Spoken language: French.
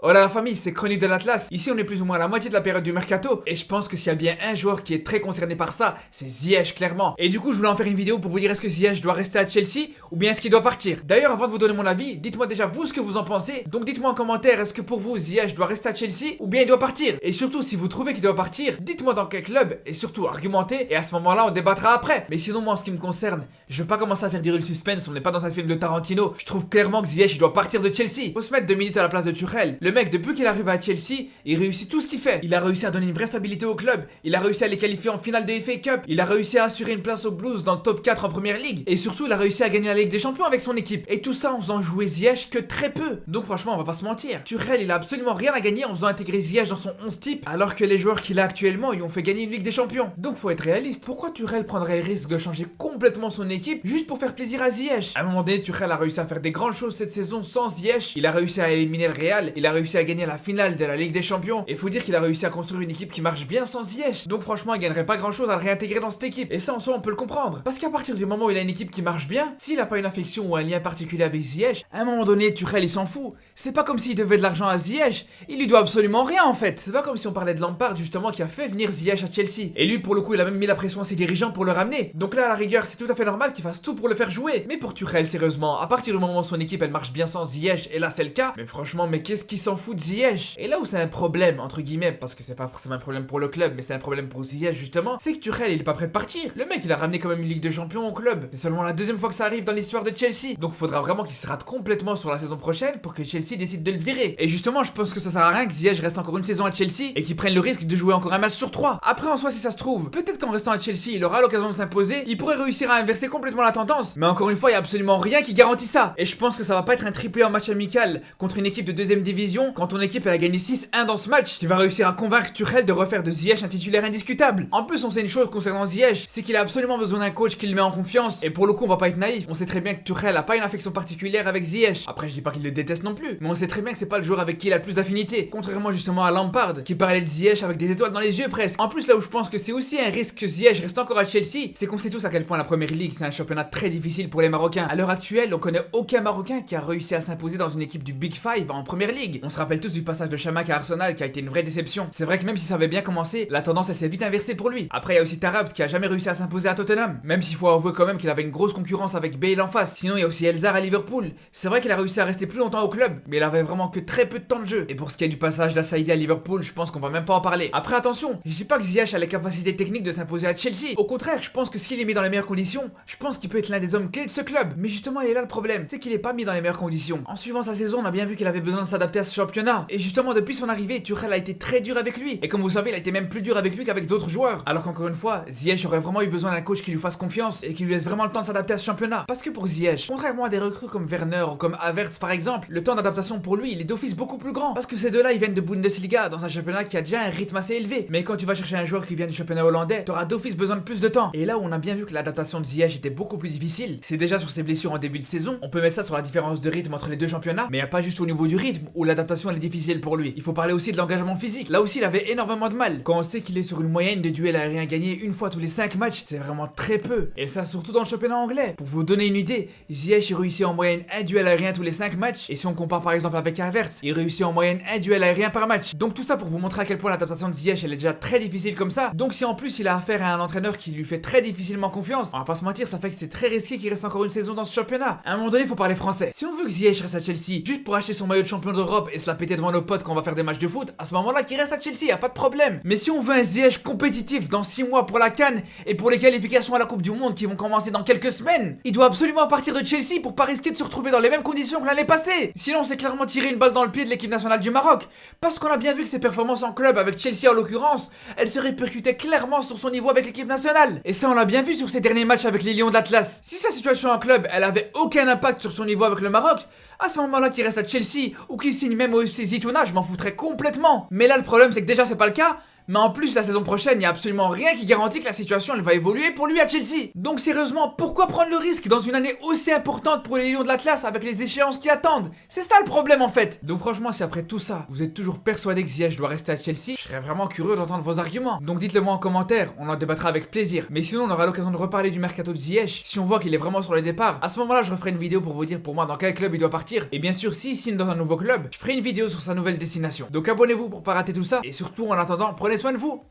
Hola la famille, c'est Chronique de l'Atlas. Ici on est plus ou moins à la moitié de la période du mercato et je pense que s'il y a bien un joueur qui est très concerné par ça, c'est Ziyech clairement. Et du coup je voulais en faire une vidéo pour vous dire est-ce que Ziyech doit rester à Chelsea ou bien est-ce qu'il doit partir. D'ailleurs avant de vous donner mon avis, dites-moi déjà vous ce que vous en pensez. Donc dites-moi en commentaire est-ce que pour vous Ziyech doit rester à Chelsea ou bien il doit partir. Et surtout si vous trouvez qu'il doit partir, dites-moi dans quel club et surtout argumentez et à ce moment-là on débattra après. Mais sinon moi en ce qui me concerne, je veux pas commencer à faire durer le suspense, on n'est pas dans un film de Tarantino. Je trouve clairement que Ziyech il doit partir de Chelsea. Faut se mettre 2 minutes à la place de Tuchel. Le mec depuis qu'il arrive à Chelsea, il réussit tout ce qu'il fait. Il a réussi à donner une vraie stabilité au club. Il a réussi à les qualifier en finale de FA Cup. Il a réussi à assurer une place aux Blues dans le top 4 en première ligue. Et surtout, il a réussi à gagner la Ligue des Champions avec son équipe. Et tout ça en faisant jouer Ziyech que très peu. Donc franchement, on va pas se mentir. Tuchel, il a absolument rien à gagner en faisant intégrer Ziyech dans son 11 type, alors que les joueurs qu'il a actuellement, ils ont fait gagner une Ligue des Champions. Donc faut être réaliste. Pourquoi Tuchel prendrait le risque de changer complètement son équipe juste pour faire plaisir à Ziyech? À un moment donné, Tuchel a réussi à faire des grandes choses cette saison sans Ziyech. Il a réussi à éliminer le Real. Il a réussi à gagner la finale de la Ligue des Champions. Et faut dire qu'il a réussi à construire une équipe qui marche bien sans Ziyech. Donc franchement, il gagnerait pas grand chose à le réintégrer dans cette équipe. Et ça en soi, on peut le comprendre. Parce qu'à partir du moment où il a une équipe qui marche bien, s'il a pas une affection ou un lien particulier avec Ziyech, à un moment donné, Tuchel il s'en fout. C'est pas comme s'il devait de l'argent à Ziyech. Il lui doit absolument rien en fait. C'est pas comme si on parlait de Lampard justement qui a fait venir Ziyech à Chelsea. Et lui pour le coup, il a même mis la pression à ses dirigeants pour le ramener. Donc là, à la rigueur, c'est tout à fait normal qu'il fasse tout pour le faire jouer. Mais pour Tuchel, sérieusement, à partir du moment où son équipe elle marche bien sans Ziyech, et là c'est le cas, mais franchement, mais qu'est-ce qu'il s'en fout de Ziyech? Et là où c'est un problème, entre guillemets, parce que c'est pas forcément un problème pour le club, mais c'est un problème pour Ziyech justement, c'est que Tuchel il est pas prêt de partir. Le mec il a ramené quand même une Ligue de Champions au club. C'est seulement la deuxième fois que ça arrive dans l'histoire de Chelsea. Donc faudra vraiment qu'il se rate complètement sur la saison prochaine pour que Chelsea décide de le virer. Et justement, je pense que ça sert à rien que Ziyech reste encore une saison à Chelsea et qu'il prenne le risque de jouer encore un match sur 3. Après en soi si ça se trouve, peut-être qu'en restant à Chelsea, il aura l'occasion de s'imposer, il pourrait réussir à inverser complètement la tendance. Mais encore une fois, il y a absolument rien qui garantit ça. Et je pense que ça va pas être un triplé en match amical contre une équipe de deuxième division quand ton équipe elle a gagné 6-1 dans ce match qui va réussir à convaincre Tuchel de refaire de Ziyech un titulaire indiscutable. En plus, on sait une chose concernant Ziyech, c'est qu'il a absolument besoin d'un coach qui le met en confiance. Et pour le coup, on va pas être naïf. On sait très bien que Tuchel a pas une affection particulière avec Ziyech. Après, je dis pas qu'il le déteste non plus, mais on sait très bien que c'est pas le joueur avec qui il a le plus d'affinité. Contrairement justement à Lampard, qui parlait de Ziyech avec des étoiles dans les yeux presque. En plus, là où je pense que c'est aussi un risque que Ziyech reste encore à Chelsea, c'est qu'on sait tous à quel point la Première Ligue c'est un championnat très difficile pour les Marocains. À l'heure actuelle, on connaît aucun Marocain qui a réussi à s'imposer dans une équipe du Big Five en Première Ligue. On se rappelle tous du passage de Chamakh à Arsenal qui a été une vraie déception. C'est vrai que même si ça avait bien commencé, la tendance elle s'est vite inversée pour lui. Après, il y a aussi Taarabt qui a jamais réussi à s'imposer à Tottenham, même s'il faut avouer quand même qu'il avait une grosse concurrence avec Bale en face. Sinon, il y a aussi Elzar à Liverpool. C'est vrai qu'il a réussi à rester plus longtemps au club, mais il avait vraiment que très peu de temps de jeu. Et pour ce qui est du passage d'Assaïdi à Liverpool, je pense qu'on va même pas en parler. Après, attention, je dis pas que Ziyech a les capacités techniques de s'imposer à Chelsea. Au contraire, je pense que s'il est mis dans les meilleures conditions, je pense qu'il peut être l'un des hommes clés de ce club. Mais justement, il est là le problème, c'est qu'il est pas mis dans les meilleures conditions. En suivant sa saison, on a bien vu qu'il avait besoin de s'adapter à ce championnat. Et justement, depuis son arrivée, Tuchel a été très dur avec lui. Et comme vous savez, il a été même plus dur avec lui qu'avec d'autres joueurs. Alors qu'encore une fois, Ziyech aurait vraiment eu besoin d'un coach qui lui fasse confiance et qui lui laisse vraiment le temps de s'adapter à ce championnat. Parce que pour Ziyech, contrairement à des recrues comme Werner ou comme Havertz par exemple, le temps d'adaptation pour lui, il est d'office beaucoup plus grand. Parce que ces deux-là, ils viennent de Bundesliga, dans un championnat qui a déjà un rythme assez élevé. Mais quand tu vas chercher un joueur qui vient du championnat hollandais, t'auras d'office besoin de plus de temps. Et là où on a bien vu que l'adaptation de Ziyech était beaucoup plus difficile, c'est déjà sur ses blessures en début de saison. On peut mettre ça sur la différence de rythme entre les deux championnats, mais il n'y a pas juste au niveau du rythme où l'adaptation elle est difficile pour lui. Il faut parler aussi de l'engagement physique. Là aussi, il avait énormément de mal. Quand on sait qu'il est sur une moyenne de duels aériens gagnés une fois tous les 5 matchs, c'est vraiment très peu. Et ça surtout dans le championnat anglais. Pour vous donner une idée, Ziyech réussit en moyenne un duel aérien tous les 5 matchs. Et si on compare par exemple avec Havertz, il réussit en moyenne un duel aérien par match. Donc tout ça pour vous montrer à quel point l'adaptation de Ziyech elle est déjà très difficile comme ça. Donc si en plus il a affaire à un entraîneur qui lui fait très difficilement confiance, on va pas se mentir, ça fait que c'est très risqué qu'il reste encore une saison dans ce championnat. À un moment donné, faut parler français. Si on veut que Ziyech reste à Chelsea juste pour acheter son maillot de champion d'Europe et se la péter devant nos potes quand on va faire des matchs de foot, à ce moment-là qu'il reste à Chelsea, y a pas de problème. Mais si on veut un Ziyech compétitif dans 6 mois pour la CAN et pour les qualifications à la Coupe du Monde qui vont commencer dans quelques semaines, il doit absolument partir de Chelsea pour pas risquer de se retrouver dans les mêmes conditions que l'année passée. Sinon, c'est clairement tirer une balle dans le pied de l'équipe nationale du Maroc. Parce qu'on a bien vu que ses performances en club avec Chelsea en l'occurrence, elles se répercutaient clairement sur son niveau avec l'équipe nationale. Et ça, on l'a bien vu sur ses derniers matchs avec les Lions de l'Atlas. Si sa situation en club, elle avait aucun impact sur son niveau avec le Maroc, à ce moment-là qu'il reste à Chelsea ou qu'il signe même au FC Zitouna, je m'en foutrais complètement. Mais là, le problème, c'est que déjà, c'est pas le cas. Mais en plus, la saison prochaine, il n'y a absolument rien qui garantit que la situation elle va évoluer pour lui à Chelsea. Donc sérieusement, pourquoi prendre le risque dans une année aussi importante pour les Lions de l'Atlas avec les échéances qui attendent? C'est ça le problème en fait. Donc franchement, si après tout ça, vous êtes toujours persuadé que Ziyech doit rester à Chelsea, je serais vraiment curieux d'entendre vos arguments. Donc dites-le moi en commentaire, on en débattra avec plaisir. Mais sinon, on aura l'occasion de reparler du mercato de Ziyech. Si on voit qu'il est vraiment sur le départ, à ce moment-là, je referai une vidéo pour vous dire pour moi dans quel club il doit partir. Et bien sûr, s'il signe dans un nouveau club, je ferai une vidéo sur sa nouvelle destination. Donc abonnez-vous pour pas rater tout ça. Et surtout, en attendant, prenez soin de vous.